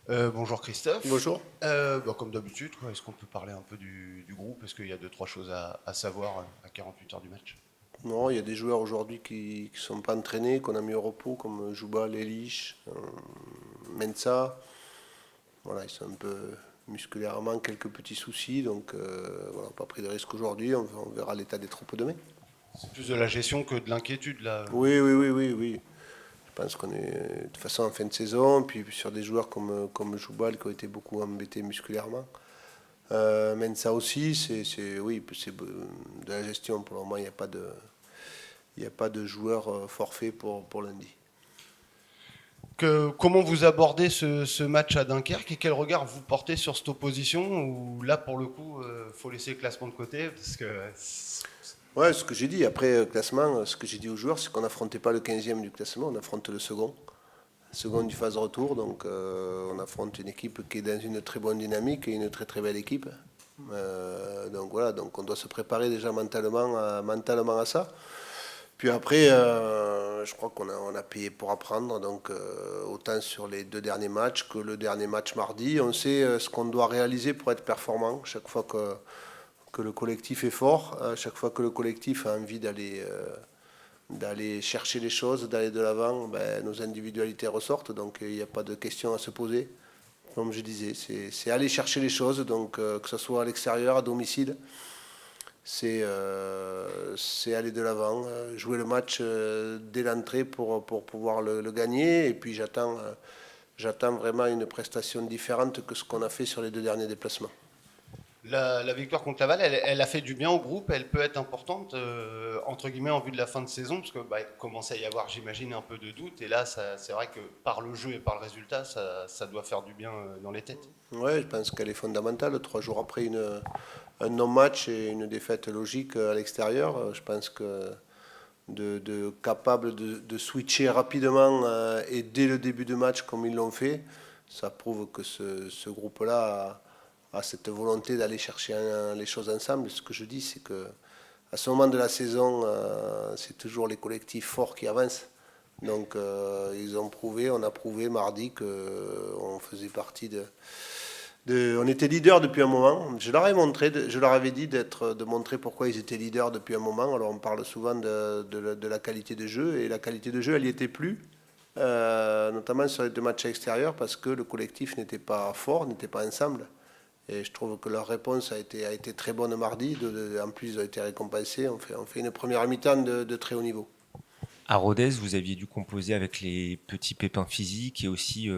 Bonjour Christophe. Bonjour. Comme d'habitude, est-ce qu'on peut parler un peu du groupe? Est-ce qu'il y a deux, trois choses à savoir à 48 heures du match? Non, il y a des joueurs aujourd'hui qui ne sont pas entraînés, qu'on a mis au repos, comme Jouba, Lelich, Mensa. Voilà, ils sont un peu musculairement quelques petits soucis, donc voilà, on n'a pas pris de risque aujourd'hui. On verra l'état des troupes demain. C'est plus de la gestion que de l'inquiétude là. Oui, oui, oui, oui, oui. Je pense qu'on est de toute façon en fin de saison, puis sur des joueurs comme Joubal qui ont été beaucoup embêtés musculairement. Mensa aussi, oui, c'est de la gestion. Pour le moment, il n'y a pas de joueur forfait pour lundi. Comment vous abordez ce match à Dunkerque et quel regard vous portez sur cette opposition où là pour le coup faut laisser le classement de côté parce que Ouais, ce que j'ai dit. Après, classement, ce que j'ai dit aux joueurs, c'est qu'on n'affrontait pas le 15e du classement, on affronte le second. Second du phase retour, donc on affronte une équipe qui est dans une très bonne dynamique et une très très belle équipe. Donc voilà, donc on doit se préparer déjà mentalement à ça. Puis après, je crois qu'on a payé pour apprendre, donc autant sur les deux derniers matchs que le dernier match mardi. On sait ce qu'on doit réaliser pour être performant. Chaque fois que le collectif est fort, chaque fois que le collectif a envie d'aller chercher les choses, d'aller de l'avant, ben, nos individualités ressortent, donc il n'y a pas de question à se poser. Comme je disais, c'est aller chercher les choses, donc que ce soit à l'extérieur, à domicile, c'est aller de l'avant, jouer le match dès l'entrée pour pouvoir le gagner, et puis j'attends vraiment une prestation différente que ce qu'on a fait sur les deux derniers déplacements. la victoire contre Laval, elle a fait du bien au groupe, elle peut être importante entre guillemets en vue de la fin de saison parce que il commençait à y avoir j'imagine un peu de doute et là c'est vrai que par le jeu et par le résultat ça doit faire du bien dans les têtes. Ouais, je pense qu'elle est fondamentale. 3 jours après un non-match et une défaite logique à l'extérieur, je pense que capable de switcher rapidement et dès le début de match comme ils l'ont fait, ça prouve que ce groupe-là a cette volonté d'aller chercher les choses ensemble. Ce que je dis, c'est que à ce moment de la saison, c'est toujours les collectifs forts qui avancent. Donc ils ont prouvé, on a prouvé mardi qu'on faisait partie on était leader depuis un moment. Je leur avais dit de montrer pourquoi ils étaient leaders depuis un moment. Alors on parle souvent de la qualité de jeu et la qualité de jeu, elle n'y était plus, notamment sur les deux matchs extérieurs parce que le collectif n'était pas fort, n'était pas ensemble. Et je trouve que leur réponse a été très bonne mardi. En plus, ils ont été récompensés. On fait une première mi-temps de très haut niveau. À Rodez, vous aviez dû composer avec les petits pépins physiques et aussi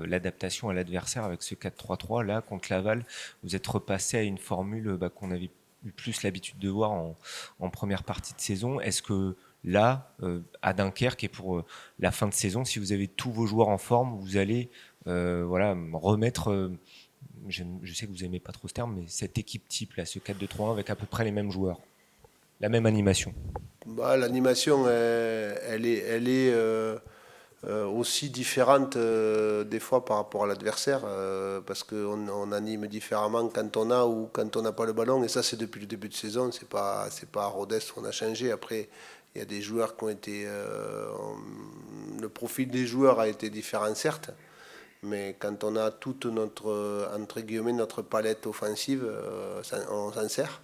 l'adaptation à l'adversaire avec ce 4-3-3. Là, contre Laval, vous êtes repassé à une formule qu'on avait eu plus l'habitude de voir en première partie de saison. Est-ce que là, à Dunkerque et pour la fin de saison, si vous avez tous vos joueurs en forme, vous allez remettre, je sais que vous n'aimez pas trop ce terme, mais cette équipe type, là, ce 4-2-3-1 avec à peu près les mêmes joueurs, la même animation? Bah, l'animation, elle est aussi différente des fois par rapport à l'adversaire, parce qu'on anime différemment quand on a ou quand on n'a pas le ballon. Et ça, c'est depuis le début de saison. C'est pas à Rodez qu'on a changé. Après, il y a des joueurs qui ont été. Le profil des joueurs a été différent, certes. Mais quand on a toute notre, entre guillemets, notre palette offensive, on s'en sert.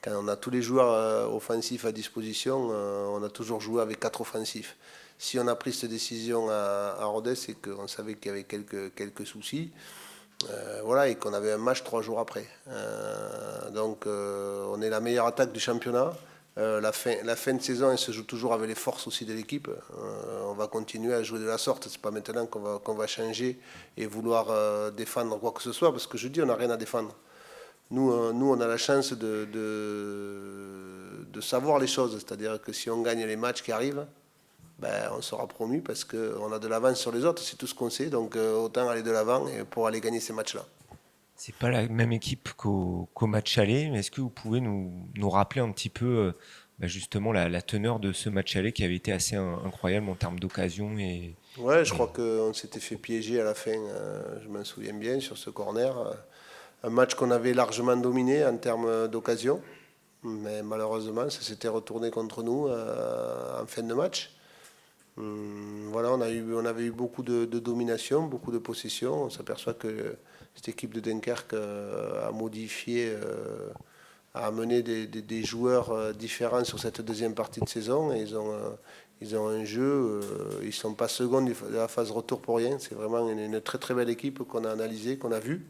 Quand on a tous les joueurs offensifs à disposition, on a toujours joué avec 4 offensifs. Si on a pris cette décision à Rodez, c'est qu'on savait qu'il y avait quelques soucis. Voilà, et qu'on avait un match 3 jours après. Donc on est la meilleure attaque du championnat. La fin de saison, elle se joue toujours avec les forces aussi de l'équipe. On va continuer à jouer de la sorte. C'est pas maintenant qu'on va changer et vouloir défendre quoi que ce soit, parce que je dis, on n'a rien à défendre. Nous, on a la chance de savoir les choses. C'est-à-dire que si on gagne les matchs qui arrivent, ben, on sera promu parce qu'on a de l'avance sur les autres, c'est tout ce qu'on sait. Donc autant aller de l'avant pour aller gagner ces matchs-là. C'est pas la même équipe qu'au match aller, mais est-ce que vous pouvez nous rappeler un petit peu justement la teneur de ce match aller qui avait été assez incroyable en termes d'occasion Ouais, je et- crois qu'on s'était fait piéger à la fin, je m'en souviens bien, sur ce corner. Un match qu'on avait largement dominé en termes d'occasion, mais malheureusement, ça s'était retourné contre nous en fin de match. Voilà, on avait eu beaucoup de domination, beaucoup de possession. On s'aperçoit que cette équipe de Dunkerque a modifié, a amené des joueurs différents sur cette deuxième partie de saison. Et ils ont un jeu, ils ne sont pas seconds de la phase retour pour rien. C'est vraiment une très très belle équipe qu'on a analysée, qu'on a vue.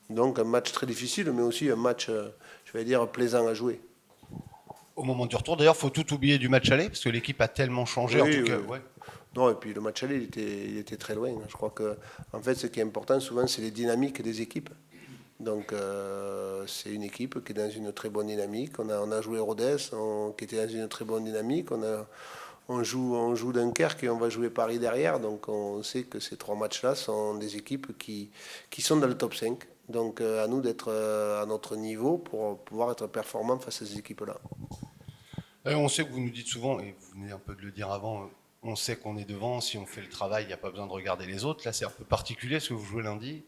Donc un match très difficile, mais aussi un match, je vais dire, plaisant à jouer. Au moment du retour, d'ailleurs, il faut tout oublier du match aller, parce que l'équipe a tellement changé, en Oui, tout cas. oui. Ouais. Non, et puis le match aller, il était très loin. Je crois que, en fait, ce qui est important souvent, c'est les dynamiques des équipes. Donc, c'est une équipe qui est dans une très bonne dynamique. On a joué Rodez, qui était dans une très bonne dynamique. On joue Dunkerque et on va jouer Paris derrière. Donc, on sait que ces 3 matchs-là sont des équipes qui sont dans le top 5. Donc, à nous d'être à notre niveau pour pouvoir être performants face à ces équipes-là. On sait que vous nous dites souvent, et vous venez un peu de le dire avant, on sait qu'on est devant, si on fait le travail, il n'y a pas besoin de regarder les autres. Là, c'est un peu particulier parce que vous jouez lundi.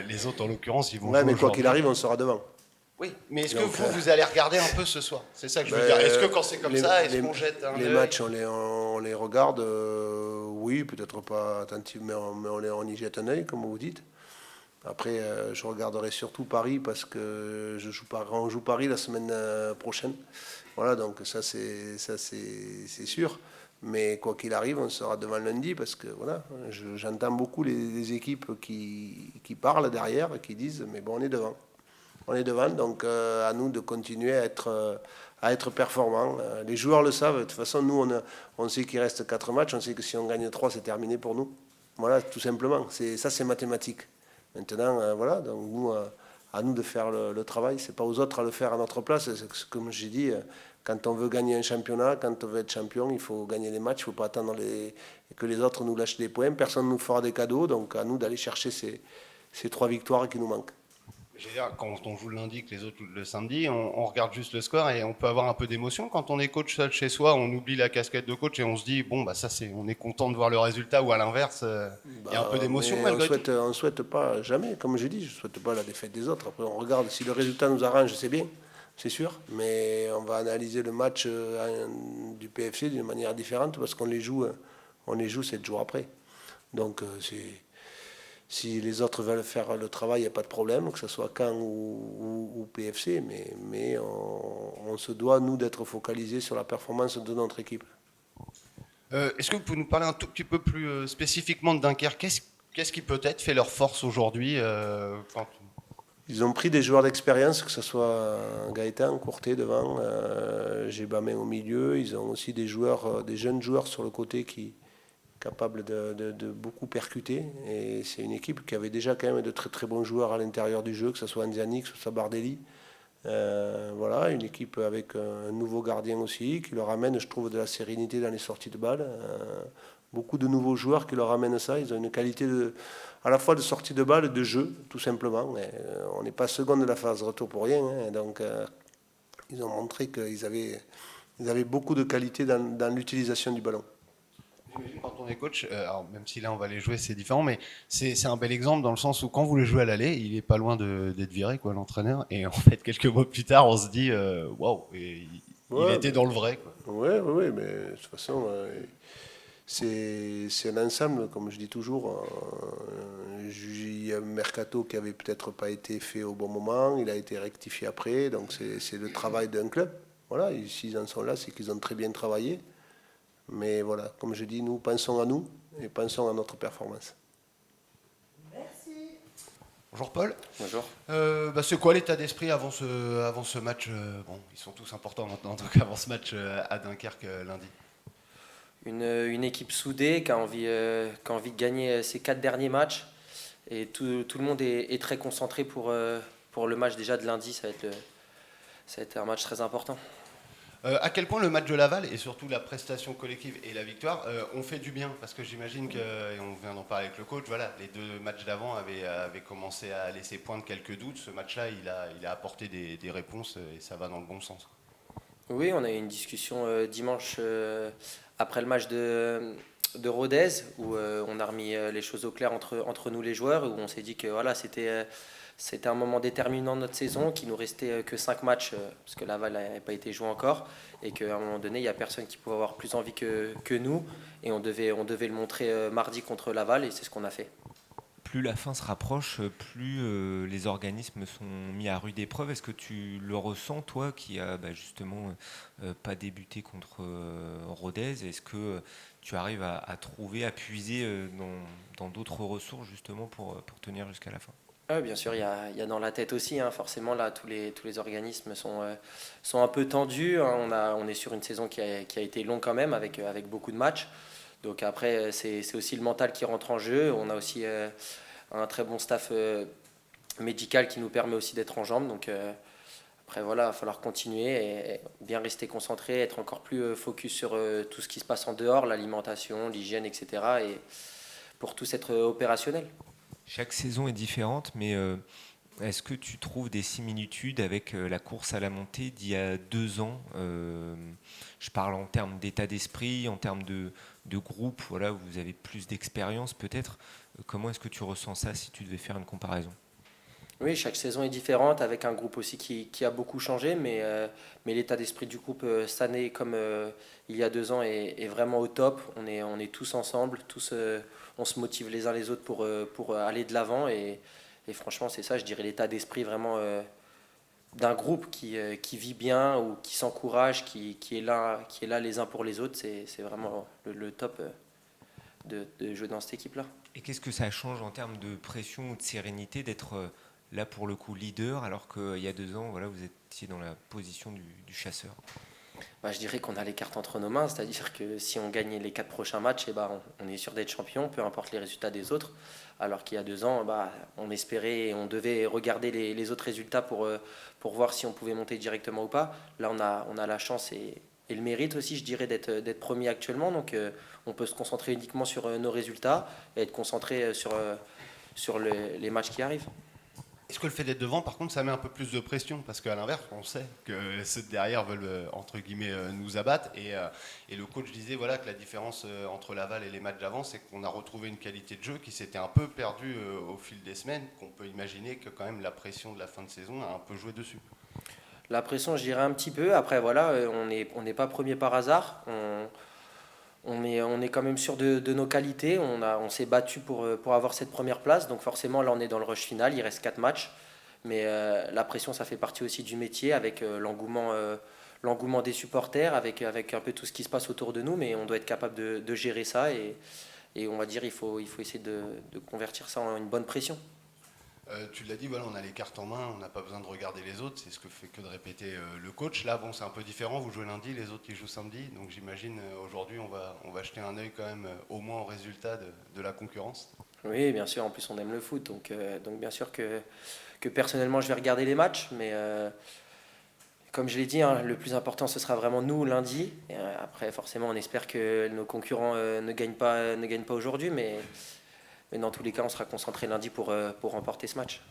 Les autres, en l'occurrence, ils vont Ouais, jouer mais quoi aujourd'hui. qu'il arrive, on sera devant. Oui, mais est-ce que Donc, vous allez regarder un peu ce soir? C'est ça que je veux dire. Est-ce que quand c'est comme ça, est-ce qu'on jette un les œil? matchs, on les regarde, oui, peut-être pas attentivement, mais on y jette un œil, comme vous dites. Après, je regarderai surtout Paris parce que on joue Paris la semaine prochaine. Voilà, donc ça c'est sûr. Mais quoi qu'il arrive, on sera devant lundi parce que voilà, j'entends beaucoup les équipes qui parlent derrière, qui disent mais bon, on est devant. On est devant, donc à nous de continuer à être performants. Les joueurs le savent. De toute façon, nous, on sait qu'il reste 4 matchs. On sait que si on gagne 3, c'est terminé pour nous. Voilà, tout simplement. Ça, c'est mathématique. Maintenant, voilà, donc nous, à nous de faire le travail. C'est pas aux autres à le faire à notre place. Comme j'ai dit, quand on veut gagner un championnat, quand on veut être champion, il faut gagner les matchs. Il ne faut pas attendre que les autres nous lâchent des points. Personne ne nous fera des cadeaux. Donc à nous d'aller chercher ces 3 victoires qui nous manquent. Je veux dire, quand on joue le lundi, que les autres jouent le samedi, on regarde juste le score et on peut avoir un peu d'émotion. Quand on est coach seul chez soi, on oublie la casquette de coach et on se dit, bon, bah ça, on est content de voir le résultat, ou à l'inverse, il y a un peu d'émotion Mais malgré tout. on souhaite pas jamais, comme je dis, je souhaite pas la défaite des autres. Après, on regarde si le résultat nous arrange, c'est bien, c'est sûr. Mais on va analyser le match du PFC d'une manière différente parce qu'on on les joue 7 jours après. Donc, si les autres veulent faire le travail, il n'y a pas de problème, que ce soit Caen ou PFC, mais on se doit, nous, d'être focalisés sur la performance de notre équipe. Est-ce que vous pouvez nous parler un tout petit peu plus spécifiquement de Dunkerque? Qu'est-ce qui peut-être fait leur force aujourd'hui Ils ont pris des joueurs d'expérience, que ce soit Gaëtan, Courtet devant, Gébamin au milieu. Ils ont aussi des jeunes joueurs sur le côté qui capables de beaucoup percuter. Et c'est une équipe qui avait déjà quand même de très très bons joueurs à l'intérieur du jeu, que ce soit Anziani, que ce soit Bardelli. Voilà, une équipe avec un nouveau gardien aussi, qui leur amène, je trouve, de la sérénité dans les sorties de balles. Beaucoup de nouveaux joueurs qui leur amènent ça. Ils ont une qualité à la fois de sortie de balle et de jeu, tout simplement. On n'est pas second de la phase retour pour rien. Donc, ils ont montré qu'ils avaient beaucoup de qualité dans l'utilisation du ballon. J'imagine quand on est coach, alors même si là on va les jouer, c'est différent, mais c'est un bel exemple dans le sens où quand vous les jouez à l'aller, il est pas loin d'être viré, quoi, l'entraîneur. Et en fait, quelques mois plus tard, on se dit, waouh, il était dans le vrai, quoi. Oui, mais de toute façon, c'est un ensemble, comme je dis toujours. Il y a un mercato qui avait peut-être pas été fait au bon moment, il a été rectifié après, donc c'est le travail d'un club. Voilà, s'ils en sont là, c'est qu'ils ont très bien travaillé. Mais voilà, comme je dis, nous pensons à nous et pensons à notre performance. Merci. Bonjour Paul. Bonjour. C'est quoi l'état d'esprit avant ce match Bon, ils sont tous importants maintenant, donc avant ce match à Dunkerque lundi. Une équipe soudée qui a envie de gagner ses 4 derniers matchs. Et tout le monde est très concentré pour le match déjà de lundi. Ça va être un match très important. À quel point le match de Laval et surtout la prestation collective et la victoire ont fait du bien? Parce que j'imagine que, et on vient d'en parler avec le coach, voilà, les 2 matchs d'avant avaient commencé à laisser poindre quelques doutes. Ce match-là, il a apporté des réponses et ça va dans le bon sens. Oui, on a eu une discussion dimanche après le match de Rodez où on a remis les choses au clair entre nous les joueurs, où on s'est dit que voilà, c'était C'était un moment déterminant de notre saison, qu'il nous restait que 5 matchs, parce que Laval n'avait pas été joué encore, et qu'à un moment donné, il n'y a personne qui pouvait avoir plus envie que nous, et on devait le montrer mardi contre Laval, et c'est ce qu'on a fait. Plus la fin se rapproche, plus les organismes sont mis à rude épreuve. Est-ce que tu le ressens, toi, qui a justement pas débuté contre Rodez? Est-ce que tu arrives à trouver, à puiser dans d'autres ressources, justement, pour tenir jusqu'à la fin? Bien sûr, il y a dans la tête aussi, hein, forcément, là, tous les organismes sont un peu tendus, hein. On est sur une saison qui a été longue quand même, avec beaucoup de matchs. Donc après, c'est aussi le mental qui rentre en jeu. On a aussi un très bon staff médical qui nous permet aussi d'être en jambes. Donc après, voilà, il va falloir continuer et bien rester concentré, être encore plus focus sur tout ce qui se passe en dehors, l'alimentation, l'hygiène, etc. Et pour tous être opérationnel. Chaque saison est différente, mais est-ce que tu trouves des similitudes avec la course à la montée d'il y a 2 ans? Je parle en termes d'état d'esprit, en termes de groupe, voilà, vous avez plus d'expérience peut-être. Comment est-ce que tu ressens ça si tu devais faire une comparaison? Oui, chaque saison est différente, avec un groupe aussi qui a beaucoup changé, mais l'état d'esprit du groupe cette année, comme il y a 2 ans, est vraiment au top. On est tous ensemble, tous, on se motive les uns les autres pour aller de l'avant. Et franchement, c'est ça, je dirais, l'état d'esprit vraiment d'un groupe qui vit bien ou qui s'encourage, qui est là les uns pour les autres. C'est vraiment le top de jouer dans cette équipe-là. Et qu'est-ce que ça change en termes de pression ou de sérénité d'être là pour le coup leader alors qu'il y a 2 ans, voilà, vous étiez dans la position du chasseur? Je dirais qu'on a les cartes entre nos mains, c'est-à-dire que si on gagne les 4 prochains matchs, on est sûr d'être champion, peu importe les résultats des autres. Alors qu'il y a 2 ans, on espérait et on devait regarder les autres résultats pour voir si on pouvait monter directement ou pas. Là, on a la chance et le mérite aussi, je dirais, d'être premier actuellement. Donc on peut se concentrer uniquement sur nos résultats et être concentré sur les matchs qui arrivent. Est-ce que le fait d'être devant, par contre, ça met un peu plus de pression? Parce qu'à l'inverse, on sait que ceux de derrière veulent, entre guillemets, nous abattre. Et le coach disait voilà, que la différence entre Laval et les matchs d'avant, c'est qu'on a retrouvé une qualité de jeu qui s'était un peu perdue au fil des semaines, qu'on peut imaginer que quand même la pression de la fin de saison a un peu joué dessus. La pression, je dirais un petit peu. Après, voilà, on n'est pas premier par hasard. On est quand même sûr de nos qualités. On s'est battu pour avoir cette première place. Donc forcément, là, on est dans le rush final. Il reste 4 matchs. Mais la pression, ça fait partie aussi du métier, avec l'engouement des supporters, avec un peu tout ce qui se passe autour de nous. Mais on doit être capable de gérer ça. Et on va dire il faut essayer de convertir ça en une bonne pression. Tu l'as dit, voilà, on a les cartes en main, on n'a pas besoin de regarder les autres, c'est ce que fait que de répéter le coach. Là, bon, c'est un peu différent, vous jouez lundi, les autres ils jouent samedi, donc j'imagine aujourd'hui on va jeter un œil quand même au moins au résultat de la concurrence. Oui, bien sûr, en plus on aime le foot, donc bien sûr que personnellement je vais regarder les matchs, mais comme je l'ai dit, hein, le plus important ce sera vraiment nous lundi. Et, après, forcément, on espère que nos concurrents ne gagnent pas aujourd'hui, mais dans tous les cas, on sera concentré lundi pour remporter ce match.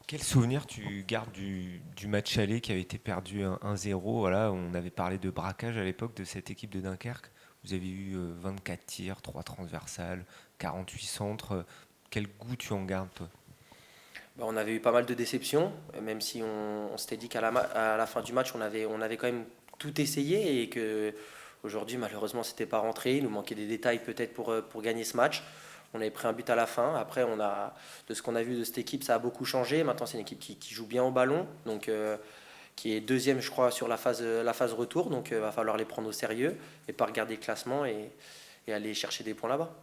Quel souvenir tu gardes du match aller qui avait été perdu 1-0? Voilà, on avait parlé de braquage à l'époque de cette équipe de Dunkerque. Vous avez eu 24 tirs, 3 transversales, 48 centres. Quel goût tu en gardes, toi? On avait eu pas mal de déceptions, même si on s'était dit qu'à la fin du match, on avait quand même tout essayé et que aujourd'hui, malheureusement, c'était pas rentré. Il nous manquait des détails peut-être pour gagner ce match. On avait pris un but à la fin. Après, de ce qu'on a vu de cette équipe, ça a beaucoup changé. Maintenant, c'est une équipe qui joue bien au ballon, donc qui est deuxième, je crois, sur la phase retour. Donc, il va falloir les prendre au sérieux et pas regarder le classement et aller chercher des points là-bas.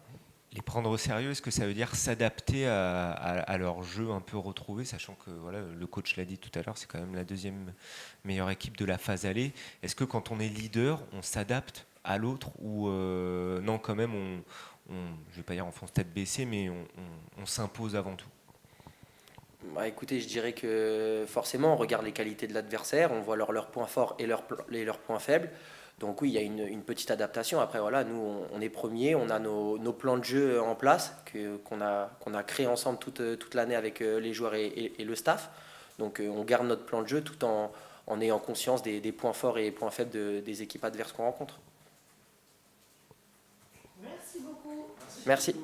Les prendre au sérieux, est-ce que ça veut dire s'adapter à leur jeu un peu retrouvé, sachant que voilà, le coach l'a dit tout à l'heure, c'est quand même la deuxième meilleure équipe de la phase aller. Est-ce que quand on est leader, on s'adapte à l'autre ou non, quand même, je ne vais pas dire on fonce tête baissée, mais on s'impose avant tout? Écoutez, je dirais que forcément, on regarde les qualités de l'adversaire, on voit leurs points forts et leurs points faibles. Donc oui, il y a une petite adaptation. Après, voilà, nous, on est premiers, on a nos plans de jeu en place qu'on a créé ensemble toute l'année avec les joueurs et le staff. Donc on garde notre plan de jeu tout en ayant conscience des points forts et points faibles des équipes adverses qu'on rencontre. Merci beaucoup. Merci.